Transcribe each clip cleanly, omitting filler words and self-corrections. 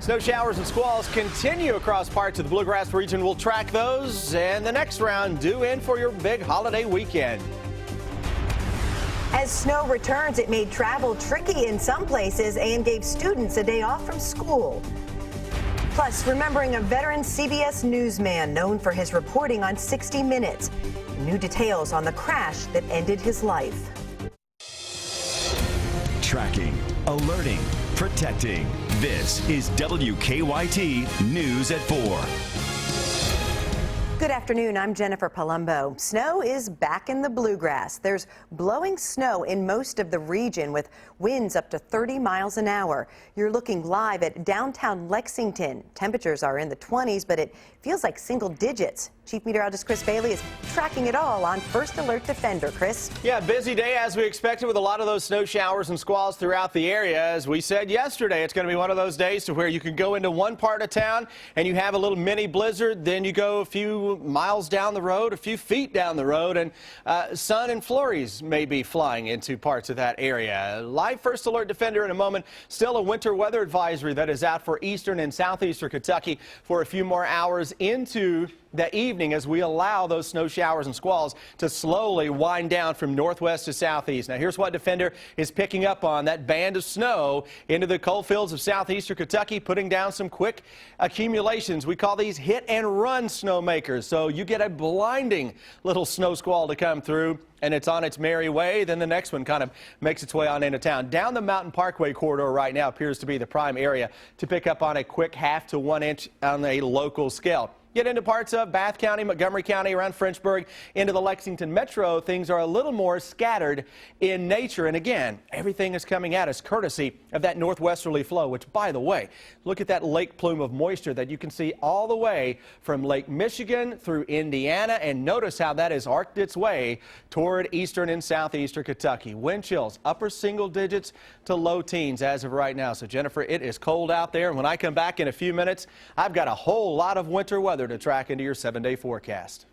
Snow showers and squalls continue across parts of the Bluegrass region. We'll track those and the next round due in for your big holiday weekend. As snow returns, it made travel tricky in some places and gave students a day off from school. Plus, remembering a veteran CBS newsman known for his reporting on 60 Minutes. New details on the crash that ended his life. Tracking, alerting, protecting. This is WKYT News at 4. Good afternoon, I'm Jennifer Palumbo. Snow is back in the Bluegrass. There's blowing snow in most of the region with winds up to 30 miles an hour. You're looking live at downtown Lexington. Temperatures are in the 20s, but it feels like single digits. Chief Meteorologist Chris Bailey is tracking it all on First Alert Defender. Chris? Yeah, busy day as we expected with a lot of those snow showers and squalls throughout the area. As we said yesterday, it's going to be one of those days to where you can go into one part of town and you have a little mini blizzard. Then you go a few miles down the road, a few feet down the road, and sun and flurries may be flying into parts of that area. Live First Alert Defender in a moment. Still a winter weather advisory that is out for eastern and southeastern Kentucky for a few more hours into the evening as we allow those snow showers and squalls to slowly wind down from northwest to southeast. Now here's what Defender is picking up on: that band of snow into the coal fields of southeastern Kentucky, putting down some quick accumulations. We call these hit and run snowmakers. So you get a blinding little snow squall to come through and it's on its merry way. Then the next one kind of makes its way on into town. Down the Mountain Parkway corridor right now appears to be the prime area to pick up on a quick 1/2 to 1 inch on a local scale. Get into parts of Bath County, Montgomery County, around Frenchburg, into the Lexington metro, things are a little more scattered in nature. And again, everything is coming at us courtesy of that northwesterly flow, which, by the way, look at that lake plume of moisture that you can see all the way from Lake Michigan through Indiana. And notice how that has arced its way toward eastern and southeastern Kentucky. Wind chills, upper single digits to low teens as of right now. So, Jennifer, it is cold out there. And when I come back in a few minutes, I've got a whole lot of winter weather to track into your 7-day forecast.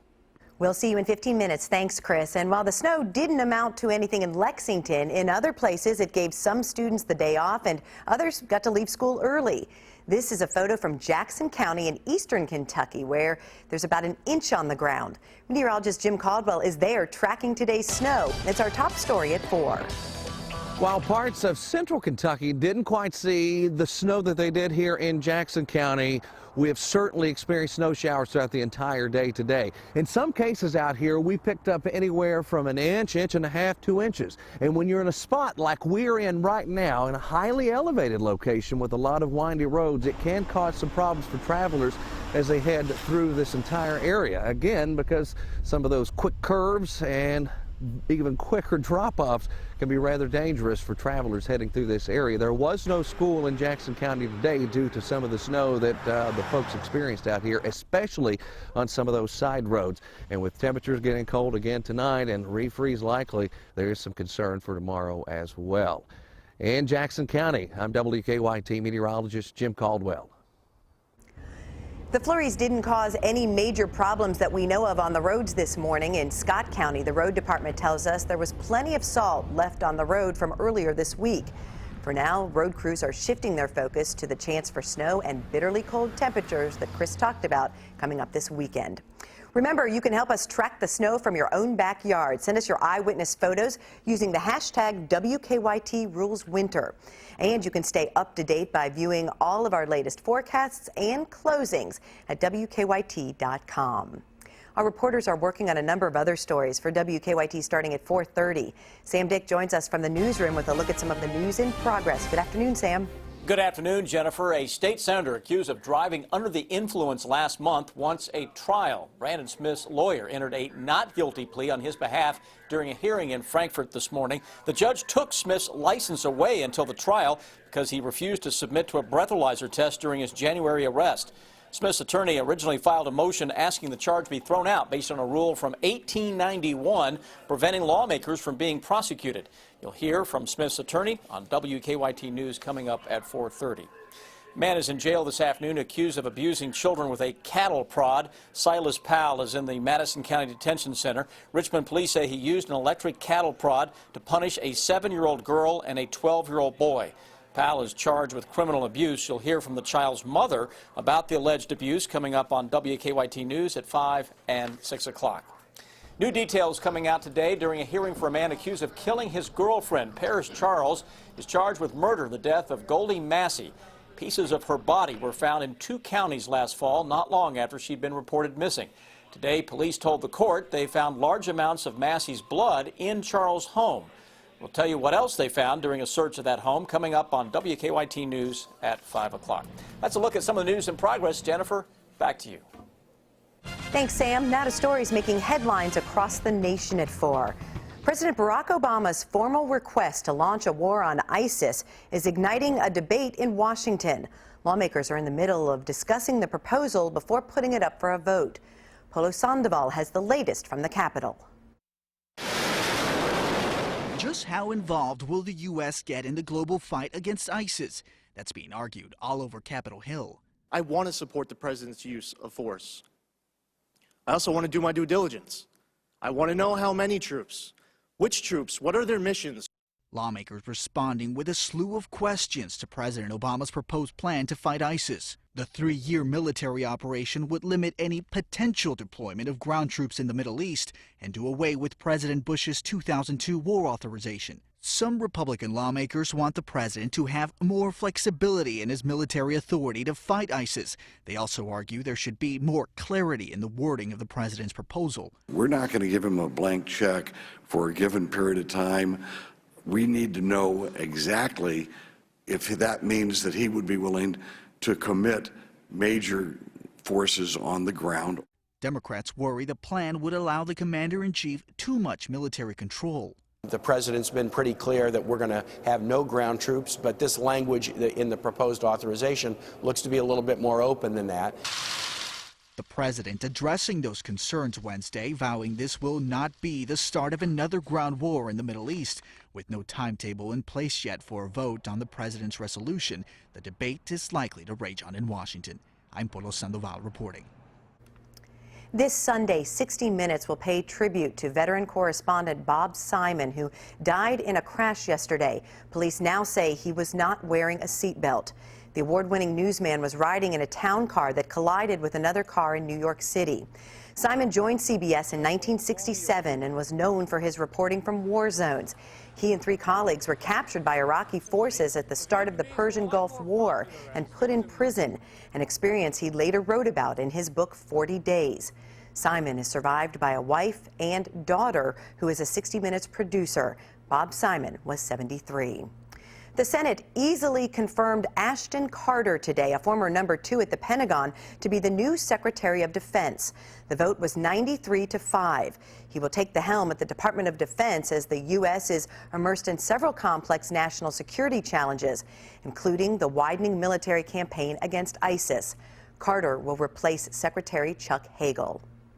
We'll see you in 15 minutes. Thanks, Chris. And while the snow didn't amount to anything in Lexington, in other places it gave some students the day off and others got to leave school early. This is a photo from Jackson County in eastern Kentucky where there's about an inch on the ground. Meteorologist Jim Caldwell is there tracking today's snow. It's our top story at 4. While parts of central Kentucky didn't quite see the snow that they did here in Jackson County, we have certainly experienced snow showers throughout the entire day today. In some cases out here, we picked up anywhere from an inch, inch and a half, 2 inches. And when you're in a spot like we're in right now, in a highly elevated location with a lot of windy roads, it can cause some problems for travelers as they head through this entire area. Again, because some of those quick curves and even quicker drop-offs can be rather dangerous for travelers heading through this area. There was no school in Jackson County today due to some of the snow that the folks experienced out here, especially on some of those side roads. And with temperatures getting cold again tonight and refreeze likely, there is some concern for tomorrow as well. In Jackson County, I'm WKYT meteorologist Jim Caldwell. The flurries didn't cause any major problems that we know of on the roads this morning. In Scott County, the road department tells us there was plenty of salt left on the road from earlier this week. For now, road crews are shifting their focus to the chance for snow and bitterly cold temperatures that Chris talked about coming up this weekend. Remember, you can help us track the snow from your own backyard. Send us your eyewitness photos using the hashtag WKYTRulesWinter. And you can stay up to date by viewing all of our latest forecasts and closings at WKYT.com. Our reporters are working on a number of other stories for WKYT starting at 4:30. Sam Dick joins us from the newsroom with a look at some of the news in progress. Good afternoon, Sam. Good afternoon, Jennifer. A state senator accused of driving under the influence last month wants a trial. Brandon Smith's lawyer entered a not guilty plea on his behalf during a hearing in Frankfort this morning. The judge took Smith's license away until the trial because he refused to submit to a breathalyzer test during his January arrest. Smith's attorney originally filed a motion asking the charge be thrown out based on a rule from 1891 preventing lawmakers from being prosecuted. You'll hear from Smith's attorney on WKYT News coming up at 4:30. Man is in jail this afternoon accused of abusing children with a cattle prod. Silas Powell is in the Madison County Detention Center. Richmond police say he used an electric cattle prod to punish a 7-year-old girl and a 12-year-old boy. Powell is charged with criminal abuse. You'll hear from the child's mother about the alleged abuse coming up on WKYT News at 5 and 6 o'clock. New details coming out today during a hearing for a man accused of killing his girlfriend. Paris Charles is charged with murder, the death of Goldie Massey. Pieces of her body were found in 2 counties last fall, not long after she'd been reported missing. Today, police told the court they found large amounts of Massey's blood in Charles' home. We'll tell you what else they found during a search of that home coming up on WKYT News at 5 o'clock. That's a look at some of the news in progress. Jennifer, back to you. Thanks, Sam. Now to stories making headlines across the nation at 4. President Barack Obama's formal request to launch a war on ISIS is igniting a debate in Washington. Lawmakers are in the middle of discussing the proposal before putting it up for a vote. Polo Sandoval has the latest from the Capitol. Just how involved will the U.S. get in the global fight against ISIS? That's being argued all over Capitol Hill. I want to support the president's use of force. I also want to do my due diligence. I want to know how many troops, which troops, what are their missions. Lawmakers responding with a slew of questions to President Obama's proposed plan to fight ISIS. The 3-year military operation would limit any potential deployment of ground troops in the Middle East and do away with President Bush's 2002 war authorization. Some Republican lawmakers want the president to have more flexibility in his military authority to fight ISIS. They also argue there should be more clarity in the wording of the president's proposal. We're not going to give him a blank check for a given period of time. We need to know exactly if that means that he would be willing to commit major forces on the ground. Democrats worry the plan would allow the commander-in-chief too much military control. The president's been pretty clear that we're going to have no ground troops, but this language in the proposed authorization looks to be a little bit more open than that. The president addressing those concerns Wednesday, vowing this will not be the start of another ground war in the Middle East. With no timetable in place yet for a vote on the president's resolution, the debate is likely to rage on in Washington. I'm Polo Sandoval reporting. This Sunday, 60 Minutes will pay tribute to veteran correspondent Bob Simon, who died in a crash yesterday. Police now say he was not wearing a seatbelt. The award-winning newsman was riding in a town car that collided with another car in New York City. Simon joined CBS in 1967 and was known for his reporting from war zones. He and 3 colleagues were captured by Iraqi forces at the start of the Persian Gulf War and put in prison, an experience he later wrote about in his book 40 Days. Simon is survived by a wife and daughter who is a 60 Minutes producer. Bob Simon was 73. The Senate easily confirmed Ashton Carter today, a former number 2 at the Pentagon, to be the new Secretary of Defense. The vote was 93-5. He will take the helm at the Department of Defense as the U.S. is immersed in several complex national security challenges, including the widening military campaign against ISIS. Carter will replace Secretary Chuck Hagel.